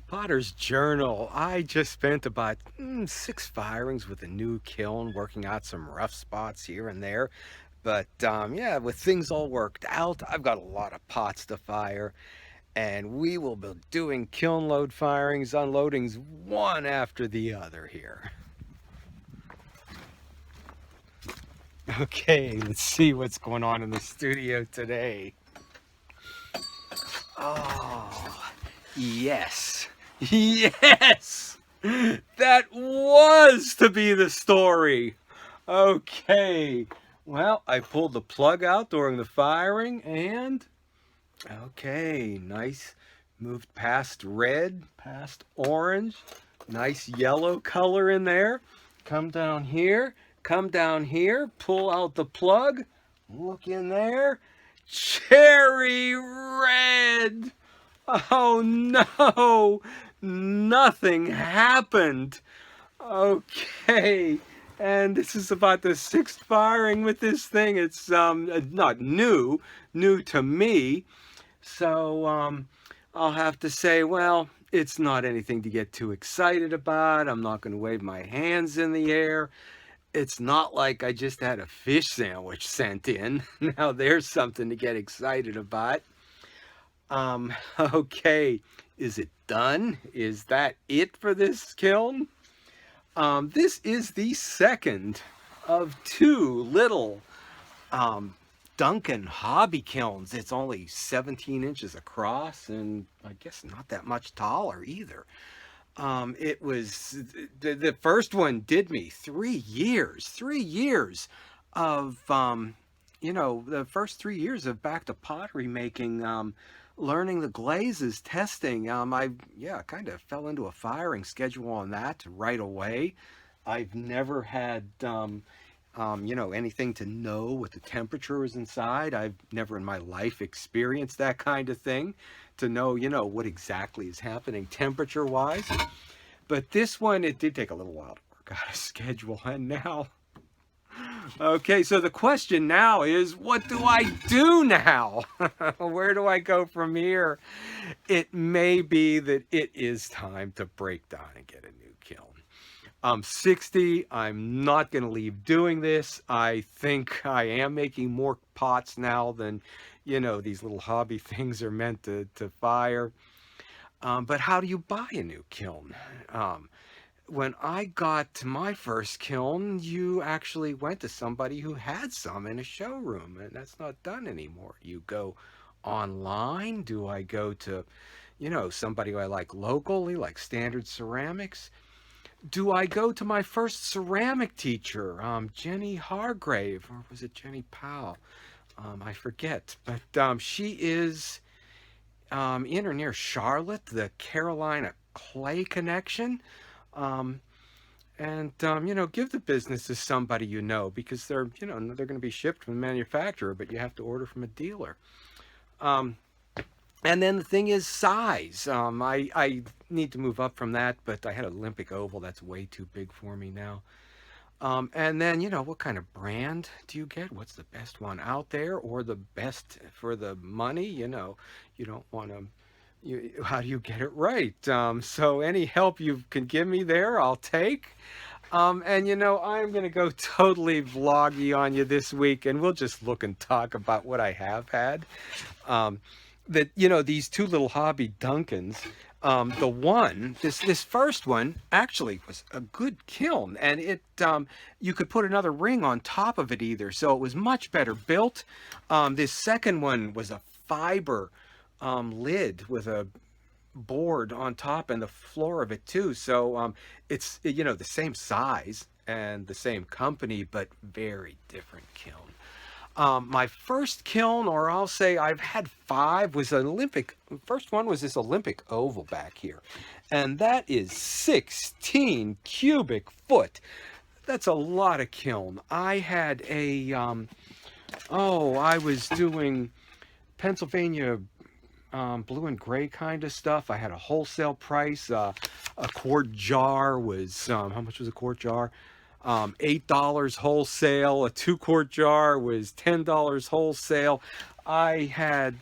Potter's Journal. I just spent about 6 firings with a new kiln, working out some rough spots here and there. But yeah, with things all worked out, I've got a lot of pots to fire, and we will be doing kiln load firings, unloadings one after the other here. Okay, let's see what's going on in the studio today. Oh, yes. Yes! That was to be the story. Okay. Well, I pulled the plug out during the firing and okay, nice. Moved past red, past orange. Nice yellow color in there. Come down here. Come down here. Pull out the plug. Look in there. Cherry red. Oh no, nothing happened. Okay, and this is about the 6th firing with this thing. It's not new to me. So I'll have to say, well, it's not anything to get too excited about. I'm not going to wave my hands in the air. It's not like I just had a fish sandwich sent in. Now there's something to get excited about. Okay, is it done? Is that it for this kiln? This is the second of two little Duncan hobby kilns. It's only 17 inches across and I guess not that much taller either. It was the first one did me 3 years of the first 3 years of back to pottery making, learning the glazes, testing. I kind of fell into a firing schedule on that right away. I've never had anything to know what the temperature is inside. I've never in my life experienced that kind of thing to know, what exactly is happening temperature wise. But this one, it did take a little while to work out a schedule. And now, okay, so the question now is, what do I do now? Where do I go from here? It may be that it is time to break down and get a new kiln. I'm 60. I'm not going to leave doing this. I think I am making more pots now than, these little hobby things are meant to fire. But how do you buy a new kiln? When I got my first kiln, you actually went to somebody who had some in a showroom, and that's not done anymore. You go online. Do I go to, somebody who I like locally, like Standard Ceramics? Do I go to my first ceramic teacher, Jenny Hargrave, or was it Jenny Powell? I forget, but she is in or near Charlotte, the Carolina Clay Connection. Give the business to somebody because they're going to be shipped from the manufacturer, but you have to order from a dealer. And then the thing is size. I need to move up from that, but I had an Olympic oval. That's way too big for me now. And then, what kind of brand do you get? What's the best one out there or the best for the money? You don't want to, how do you get it right? So any help you can give me there, I'll take. I'm going to go totally vloggy on you this week, and we'll just look and talk about what I have had. These two little hobby Duncans, this first one actually was a good kiln, and it you could put another ring on top of it either, so it was much better built. This second one was a fiber lid with a board on top and the floor of it too, so it's the same size and the same company, but very different kiln. My first kiln, or I'll say I've had 5, was an Olympic. First one was this Olympic oval back here. And that is 16 cubic foot. That's a lot of kiln. I had I was doing Pennsylvania blue and gray kind of stuff. I had a wholesale price. A quart jar was, how much was a quart jar? $8 wholesale. A 2-quart jar was $10 wholesale. I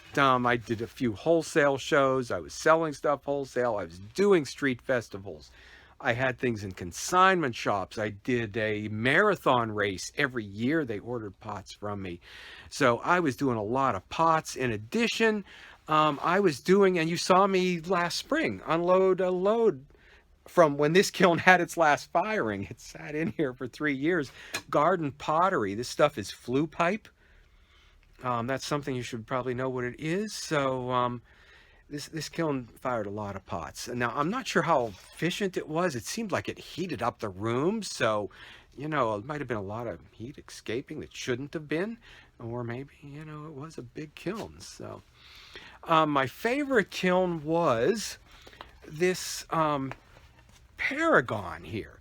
did a few wholesale shows. I was selling stuff wholesale. I was doing street festivals. I had things in consignment shops. I did a marathon race every year. They ordered pots from me. So I was doing a lot of pots. In addition, I was doing, and you saw me last spring unload a load from when this kiln had its last firing. It sat in here for 3 years. Garden pottery. This stuff is flue pipe. That's something you should probably know what it is. So this kiln fired a lot of pots. And now I'm not sure how efficient it was. It seemed like it heated up the room. So, it might have been a lot of heat escaping that shouldn't have been. Or maybe, it was a big kiln. So my favorite kiln was this Paragon here.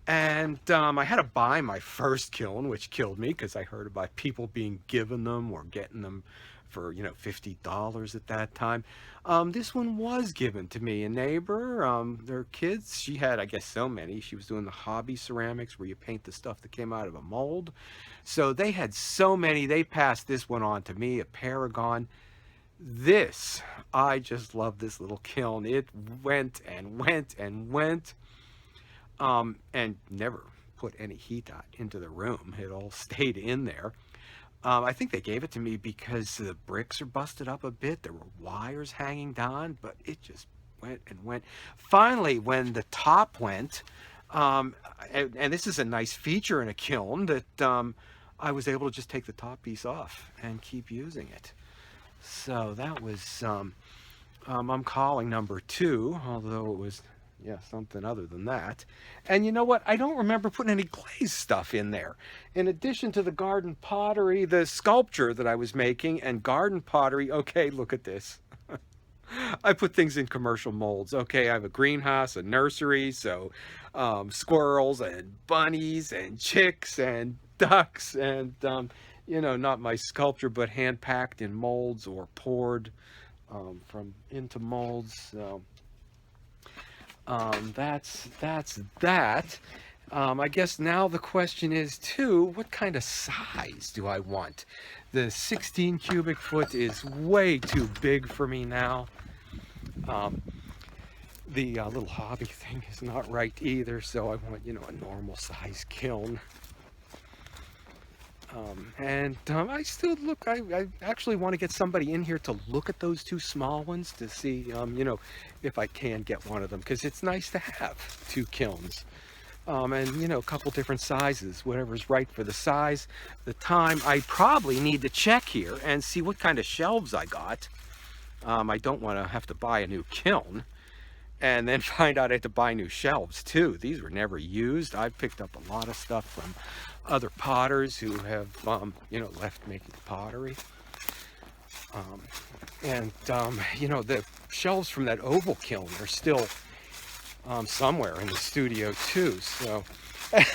And I had to buy my first kiln, which killed me because I heard about people being given them or getting them for, $50 at that time. This one was given to me. A neighbor, their kids, she had, I guess, so many. She was doing the hobby ceramics where you paint the stuff that came out of a mold. So they had so many, they passed this one on to me, a Paragon. I just love this little kiln. It went and went and went. And never put any heat into the room. It all stayed in there. I think they gave it to me because the bricks are busted up a bit. There were wires hanging down, but it just went and went. Finally, when the top went, and this is a nice feature in a kiln, that I was able to just take the top piece off and keep using it. So that was, I'm calling number 2, although it was something other than that. And you know what? I don't remember putting any glaze stuff in there. In addition to the garden pottery, the sculpture that I was making, and garden pottery, okay, look at this. I put things in commercial molds. Okay, I have a greenhouse, a nursery, so squirrels and bunnies and chicks and ducks and, not my sculpture, but hand-packed in molds or poured into molds. So that's that. I guess now the question is too, what kind of size do I want? The 16 cubic foot is way too big for me now. The little hobby thing is not right either, so I want, a normal size kiln. I still look, I actually want to get somebody in here to look at those 2 small ones to see, if I can get one of them, because it's nice to have 2 kilns. And, a couple different sizes, whatever's right for the size, the time. I probably need to check here and see what kind of shelves I got. I don't want to have to buy a new kiln and then find out I have to buy new shelves too. These were never used. I picked up a lot of stuff from other potters who have, left making pottery. The shelves from that oval kiln are still somewhere in the studio too. So,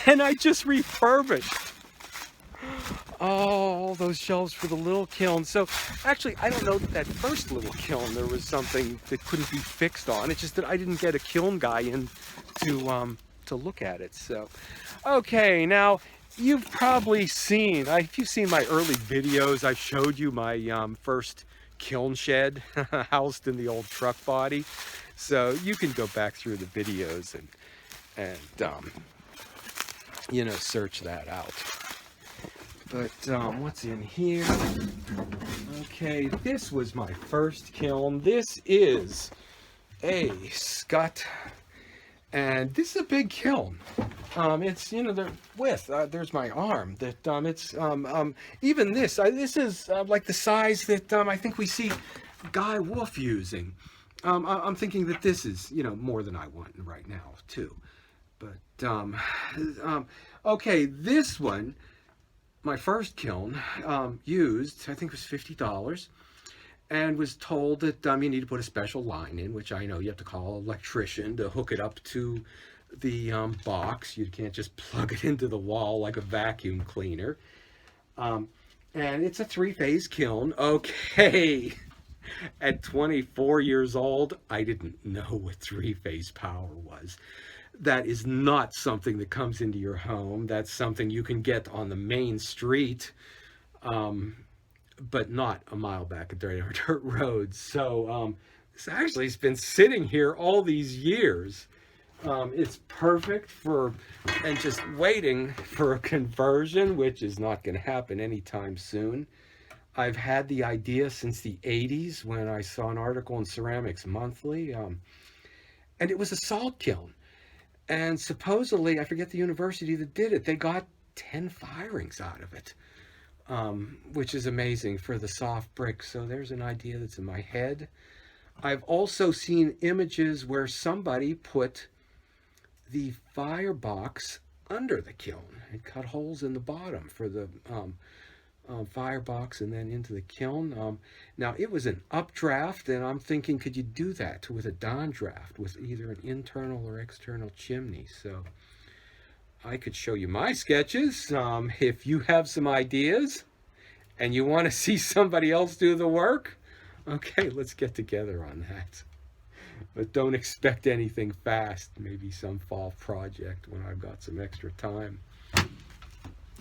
and I just refurbished all those shelves for the little kiln. So actually, I don't know that first little kiln there was something that couldn't be fixed on. It's just that I didn't get a kiln guy in to look at it. So, okay, now you've probably seen, if you've seen my early videos, I showed you my first kiln shed housed in the old truck body. So you can go back through the videos and search that out. But what's in here? Okay, this was my first kiln. This is a Scott, and this is a big kiln. It's, the width, there's my arm, that it's, even this is like the size that I think we see Guy Wolf using. I'm thinking that this is, more than I want right now too. But, okay, this one, my first kiln, used, I think it was $50, and was told that you need to put a special line in, which I know you have to call an electrician to hook it up to the box. You can't just plug it into the wall like a vacuum cleaner. And it's a 3-phase kiln. Okay. At 24 years old, I didn't know what 3-phase power was. That is not something that comes into your home. That's something you can get on the main street. but not a mile back at dirt roads. So this actually has been sitting here all these years. It's perfect for, and just waiting for a conversion, which is not going to happen anytime soon. I've had the idea since the 80s when I saw an article in Ceramics Monthly, and it was a salt kiln. And supposedly, I forget the university that did it, they got 10 firings out of it, which is amazing for the soft brick. So there's an idea that's in my head. I've also seen images where somebody put the firebox under the kiln and cut holes in the bottom for the firebox and then into the kiln. Now it was an updraft, and I'm thinking, could you do that with a downdraft with either an internal or external chimney? So I could show you my sketches if you have some ideas and you want to see somebody else do the work. Okay, let's get together on that. But don't expect anything fast. Maybe some fall project when I've got some extra time.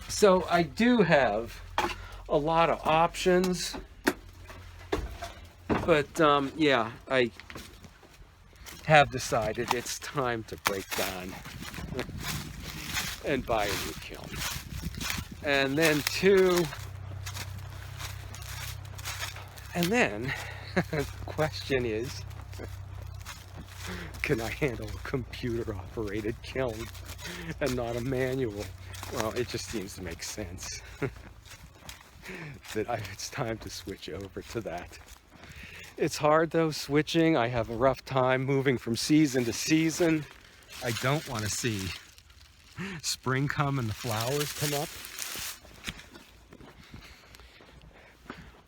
So I do have a lot of options, but yeah, I have decided it's time to break down and buy a new kiln. And then the question is, can I handle a computer operated kiln and not a manual? Well, it just seems to make sense that it's time to switch over to that. It's hard though, switching. I have a rough time moving from season to season. I don't want to see spring come and the flowers come up.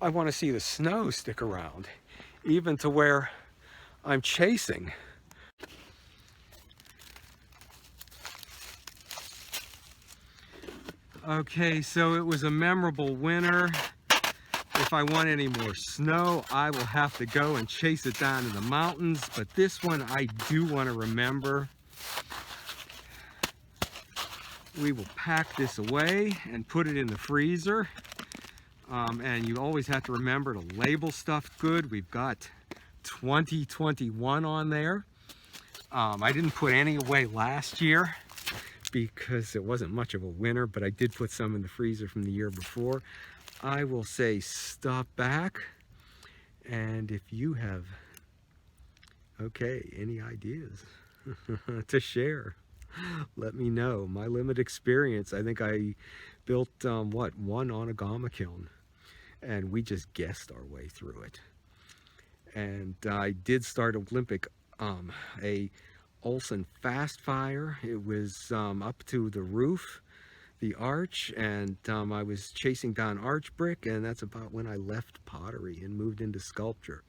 I want to see the snow stick around, even to where I'm chasing. Okay, so it was a memorable winter. If I want any more snow, I will have to go and chase it down in the mountains, but this one I do want to remember. We will pack this away and put it in the freezer. And you always have to remember to label stuff good. We've got 2021 on there. I didn't put any away last year because it wasn't much of a winter, but I did put some in the freezer from the year before. I will say stop back, and if you have, any ideas to share, let me know. My limited experience, I think I built, one onigama kiln, and we just guessed our way through it. And I did start Olympic, a Olson fast fire. It was up to the roof, the arch, and I was chasing down arch brick, and that's about when I left pottery and moved into sculpture.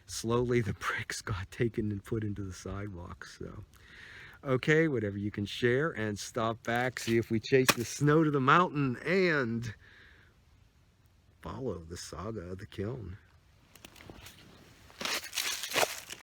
Slowly the bricks got taken and put into the sidewalks. So okay, whatever you can share, and stop back, see if we chase the snow to the mountain and follow the saga of the kiln.